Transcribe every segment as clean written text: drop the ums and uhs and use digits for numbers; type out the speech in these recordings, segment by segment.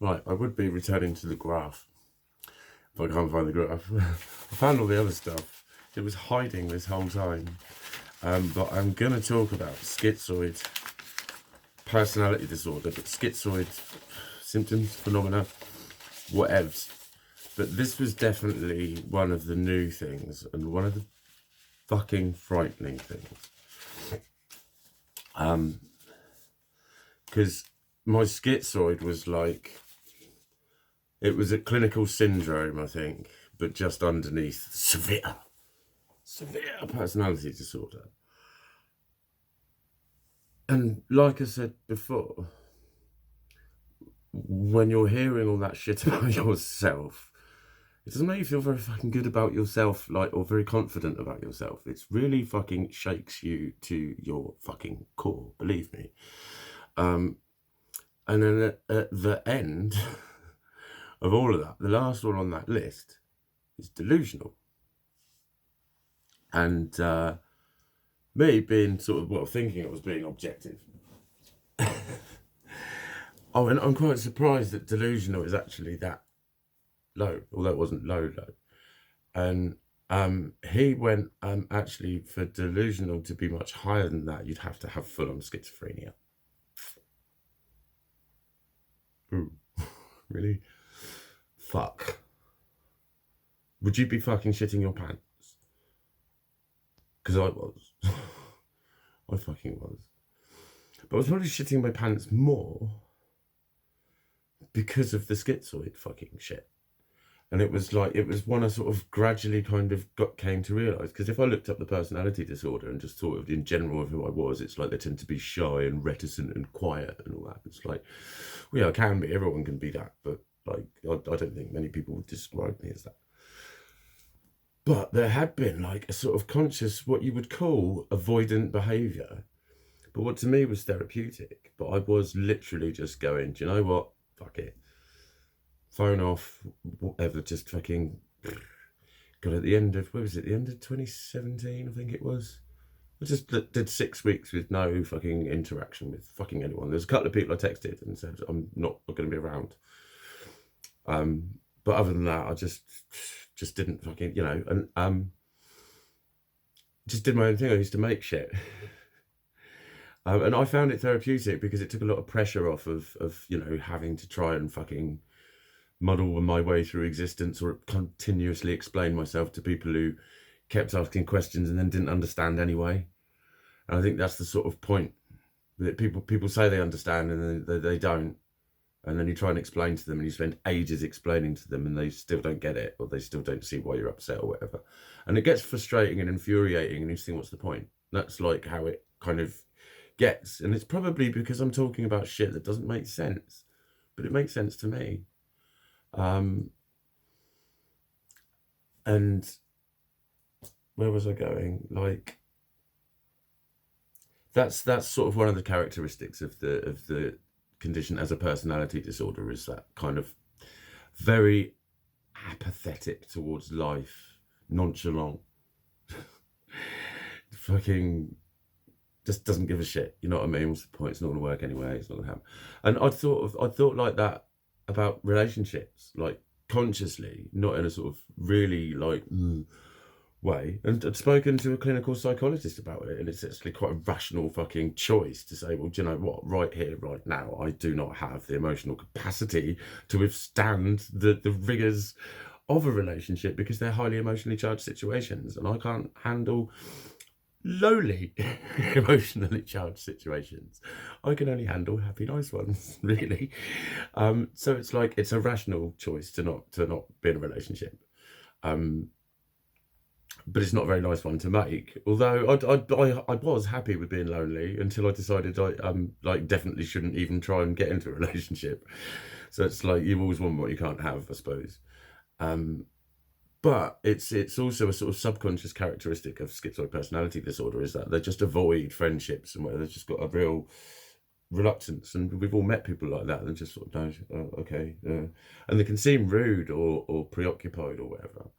Right, I would be returning to the graph if I can't find the graph. I found all the other stuff. It was hiding this whole time. But I'm going to talk about schizoid personality disorder, but schizoid symptoms, phenomena, whatevs. But this was definitely one of the new things and one of the fucking frightening things. Because my schizoid was like, it was a clinical syndrome, I think, but just underneath severe personality disorder. And like I said before, when you're hearing all that shit about yourself, it doesn't make you feel very fucking good about yourself, like, or very confident about yourself. It's really fucking shakes you to your fucking core, believe me. And then at the end of all of that, the last one on that list is delusional. And me being sort of, well, thinking I was being objective. Oh, and I'm quite surprised that delusional is actually that low, although it wasn't low. And he went, actually, for delusional to be much higher than that, you'd have to have full-on schizophrenia. Ooh, really? Fuck. Would you be fucking shitting your pants? Because I was. I fucking was. But I was probably shitting my pants more because of the schizoid fucking shit. And it was like, it was one I sort of gradually kind of came to realise. Because if I looked up the personality disorder and just thought of in general of who I was, it's like they tend to be shy and reticent and quiet and all that. It's like, well, yeah, I can be. Everyone can be that. But like, I don't think many people would describe me as that. But there had been like a sort of conscious, what you would call avoidant behaviour. But what to me was therapeutic. But I was literally just going, do you know what? Fuck it. Phone off, whatever, just fucking got at the end of, where was it, the end of 2017, I think it was. I just did 6 weeks with no fucking interaction with fucking anyone. There's a couple of people I texted and said, I'm not going to be around. But other than that, I just didn't fucking, you know, and just did my own thing. I used to make shit. And I found it therapeutic because it took a lot of pressure off of, you know, having to try and fucking muddle my way through existence or continuously explain myself to people who kept asking questions and then didn't understand anyway. And I think that's the sort of point that people say they understand and then they don't. And then you try and explain to them and you spend ages explaining to them and they still don't get it, or they still don't see why you're upset or whatever. And it gets frustrating and infuriating and you think, what's the point? That's like how it kind of gets. And it's probably because I'm talking about shit that doesn't make sense, but it makes sense to me. And where was I going? Like, that's sort of one of the characteristics of the condition as a personality disorder, is that kind of very apathetic towards life, nonchalant, fucking just doesn't give a shit. You know what I mean? What's the point? It's not going to work anyway. It's not going to happen. And I thought like that about relationships, like consciously, not in a sort of really like way. And I'd spoken to a clinical psychologist about it, and it's actually quite a rational fucking choice to say, well, do you know what? Right here, right now, I do not have the emotional capacity to withstand the rigors of a relationship because they're highly emotionally charged situations, and I can't handle lowly emotionally charged situations. I can only handle happy, nice ones, really. So it's like, it's a rational choice to not be in a relationship. But it's not a very nice one to make. Although I was happy with being lonely until I decided I like definitely shouldn't even try and get into a relationship. So it's like, you always want what you can't have, I suppose. But it's also a sort of subconscious characteristic of schizoid personality disorder, is that they just avoid friendships and where they've just got a real reluctance. And we've all met people like that and just sort of know, oh, okay. And they can seem rude or preoccupied or whatever.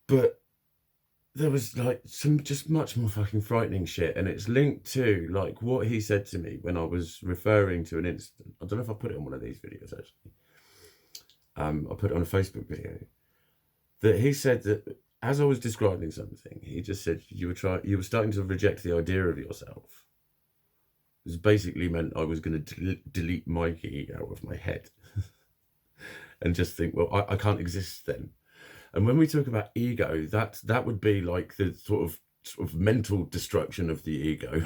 But there was like some just much more fucking frightening shit, and it's linked to like what he said to me when I was referring to an incident. I don't know if I put it on one of these videos actually. I put it on a Facebook video that he said that as I was describing something, he just said you were starting to reject the idea of yourself. This basically meant I was going to delete Mikey out of my head and just think, well, I can't exist then. And when we talk about ego, that would be like the sort of mental destruction of the ego.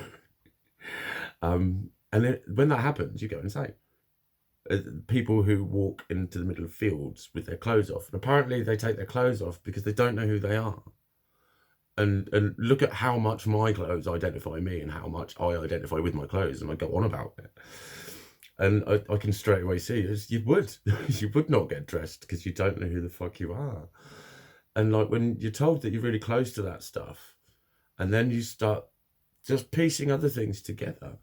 And when that happens, you go insane. People who walk into the middle of fields with their clothes off, and apparently they take their clothes off because they don't know who they are. And look at how much my clothes identify me and how much I identify with my clothes, and I go on about it. And I can straight away see you would not get dressed because you don't know who the fuck you are. And like when you're told that you're really close to that stuff, and then you start just piecing other things together.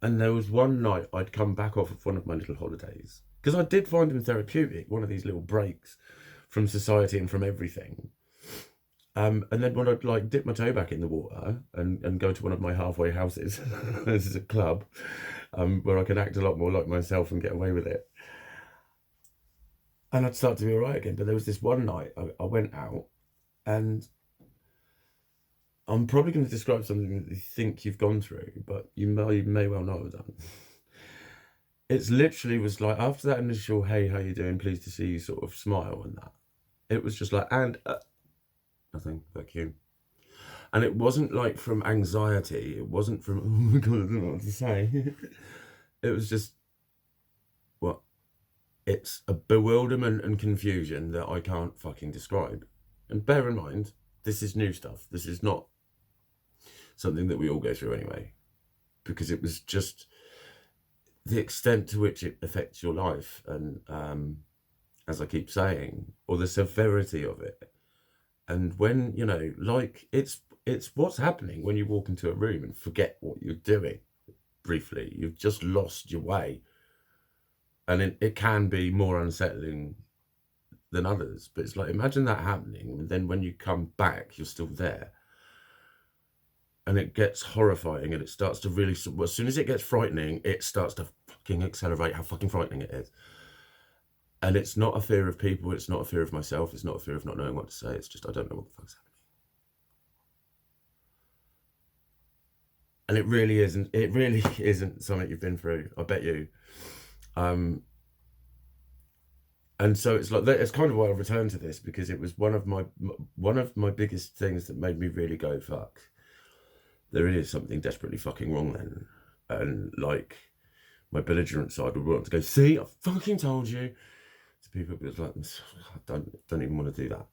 And there was one night I'd come back off of one of my little holidays, because I did find them therapeutic, one of these little breaks from society and from everything. And then when I'd like dip my toe back in the water and go to one of my halfway houses, this is a club, where I can act a lot more like myself and get away with it. And I'd start to be all right again. But there was this one night I went out, and I'm probably going to describe something that you think you've gone through, but you may well not have done. It's literally was like, after that initial, hey, how you doing? Pleased to see you sort of smile and that. It was just like, and nothing, vacuum. And it wasn't like from anxiety. It wasn't from, oh my God, I don't know what to say. It was just, well, it's a bewilderment and confusion that I can't fucking describe. And bear in mind, this is new stuff. This is not something that we all go through anyway, because it was just the extent to which it affects your life, and as I keep saying, or the severity of it. And when, you know, like it's what's happening when you walk into a room and forget what you're doing briefly. You've just lost your way, and it can be more unsettling than others. But it's like, imagine that happening, and then when you come back, you're still there. And it gets horrifying, and it starts to really, well, as soon as it gets frightening, it starts to fucking accelerate how fucking frightening it is. And it's not a fear of people, it's not a fear of myself, it's not a fear of not knowing what to say, it's just, I don't know what the fuck's happening. And it really isn't something you've been through, I bet you. And so it's like, it's kind of why I returned to this, because it was one of my biggest things that made me really go, fuck, there is something desperately fucking wrong then. And like, my belligerent side would want to go, see, I fucking told you. To people, it was like, I don't even want to do that.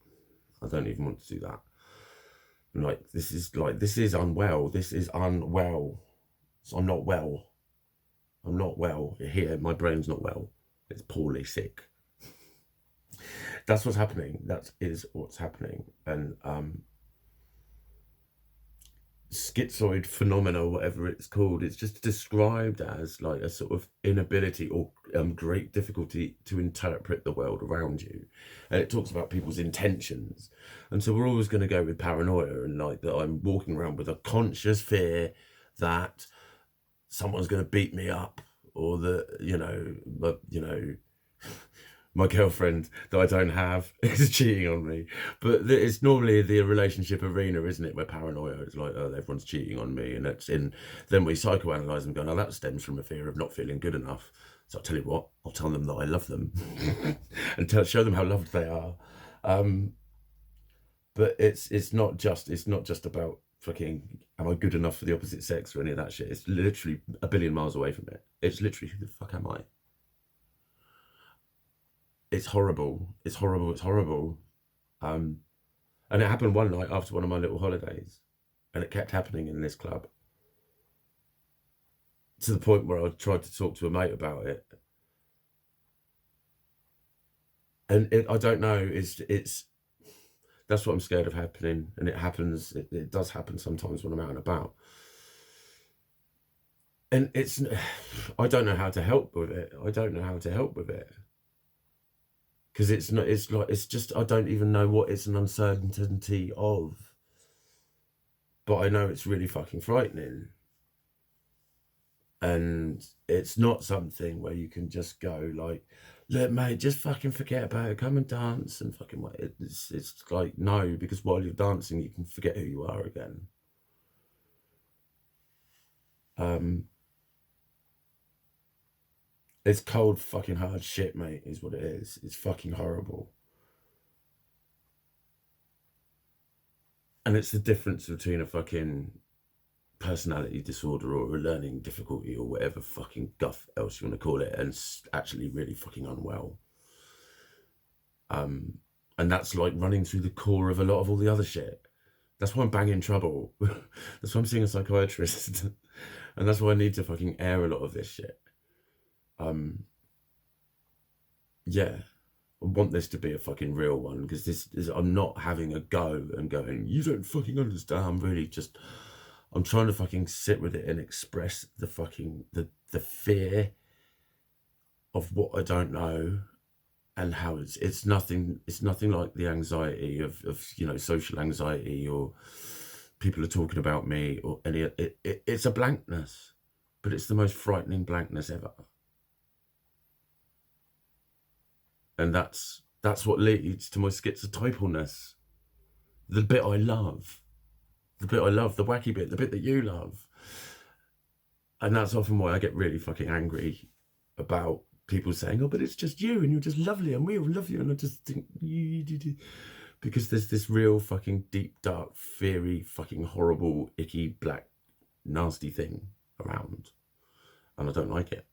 I don't even want to do that. And like, this is unwell. This is unwell. So I'm not well. I'm not well here. My brain's not well. It's poorly sick. That's what's happening. That is what's happening. And schizoid phenomena, whatever it's called, it's just described as like a sort of inability or great difficulty to interpret the world around you. And it talks about people's intentions. And so we're always going to go with paranoia, and like that I'm walking around with a conscious fear that someone's going to beat me up, or that, my girlfriend that I don't have is cheating on me. But it's normally the relationship arena, isn't it, where paranoia is like, oh, everyone's cheating on me. And then we psychoanalyze them, going, oh, that stems from a fear of not feeling good enough. So I'll tell you what, I'll tell them that I love them and show them how loved they are. But it's not just about fucking, am I good enough for the opposite sex or any of that shit. It's literally a billion miles away from it. It's literally, who the fuck am I? It's horrible. It's horrible. It's horrible. And it happened one night after one of my little holidays, and it kept happening in this club, to the point where I tried to talk to a mate about it. And I don't know, it's that's what I'm scared of happening. And it happens, it does happen sometimes when I'm out and about. And I don't know how to help with it. I don't know how to help with it. Because it's just, I don't even know what it's an uncertainty of. but I know it's really fucking frightening. And it's not something where you can just go like, look, mate, just fucking forget about it. Come and dance and fucking wait. It's like, no, because while you're dancing, you can forget who you are again. It's cold fucking hard shit, mate, is what it is. It's fucking horrible. And it's the difference between a fucking personality disorder or a learning difficulty or whatever fucking guff else you want to call it, and actually really fucking unwell. And that's like running through the core of a lot of all the other shit. That's why I'm banging trouble. That's why I'm seeing a psychiatrist. And that's why I need to fucking air a lot of this shit. Yeah, I want this to be a fucking real one, because this is, I'm not having a go and going, you don't fucking understand. I'm really just, I'm trying to fucking sit with it and express the fucking, the fear of what I don't know, and how it's nothing like the anxiety of you know, social anxiety, or people are talking about me, or any, it's a blankness, but it's the most frightening blankness ever. And that's what leads to my schizotypalness. The bit I love, the wacky bit, the bit that you love. And that's often why I get really fucking angry about people saying, oh, but it's just you, and you're just lovely, and we all love you. And I just think, because there's this real fucking deep, dark, fiery, fucking horrible, icky, black, nasty thing around. And I don't like it.